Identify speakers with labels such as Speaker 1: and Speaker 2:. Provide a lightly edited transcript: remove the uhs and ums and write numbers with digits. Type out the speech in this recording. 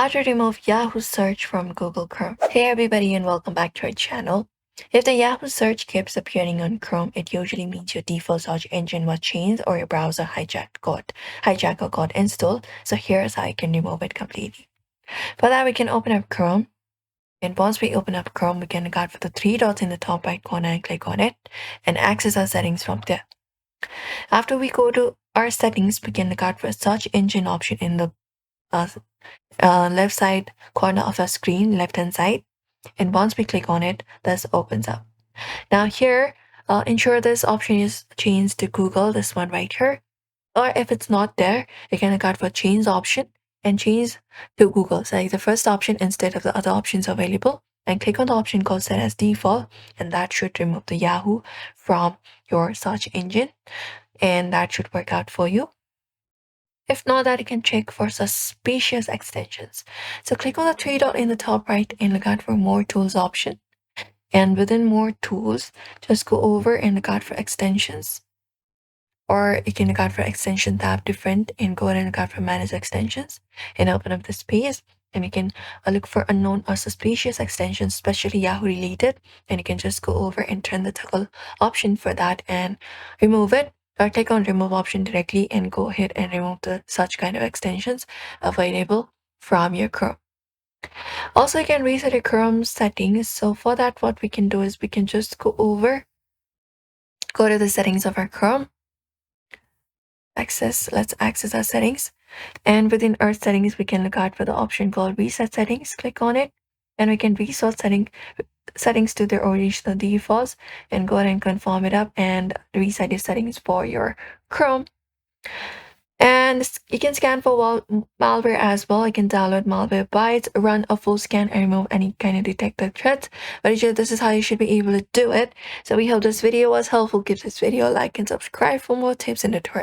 Speaker 1: How to remove Yahoo search from Google Chrome. Hey everybody and welcome back to our channel. If the Yahoo search keeps appearing on Chrome, it usually means your default search engine was changed or your browser hijacker got installed. So here's how you can remove it completely. For that, we can open up Chrome. And once we open up Chrome, we can go for the three dots in the top right corner and click on it and access our settings from there. After we go to our settings, we can look out for a search engine option in the left side corner of our screen, left hand side. And once we click on it, this opens up. Now here, ensure this option is changed to Google, this one right here. Or if it's not there, you can look out for change option and change to Google. Select the first option instead of the other options available and click on the option called set as default, and that should remove the Yahoo from your search engine, and that should work out for you. If not that, you can check for suspicious extensions. So click on the three dot in the top right and look out for more tools option. And within more tools, just go over and look out for extensions. Or you can look out for extension tab different and go ahead and look out for manage extensions and open up the space. And you can look for unknown or suspicious extensions, especially Yahoo related. And you can just go over and turn the toggle option for that and remove it. Or click on remove option directly and go ahead and remove the such kind of extensions available from your Chrome. Also, you can reset your Chrome settings. So for that, what we can do is we can just go to the settings of our Chrome. Let's access our settings. And within our settings, we can look out for the option called reset settings. Click on it and we can reset settings to their original defaults and go ahead and confirm it up and reset your settings for your Chrome. And you can scan for malware as well. You can download malware bytes, run a full scan, and remove any kind of detected threats. But this is how you should be able to do it. So we hope this video was helpful. Give this video a like and subscribe for more tips and tutorials.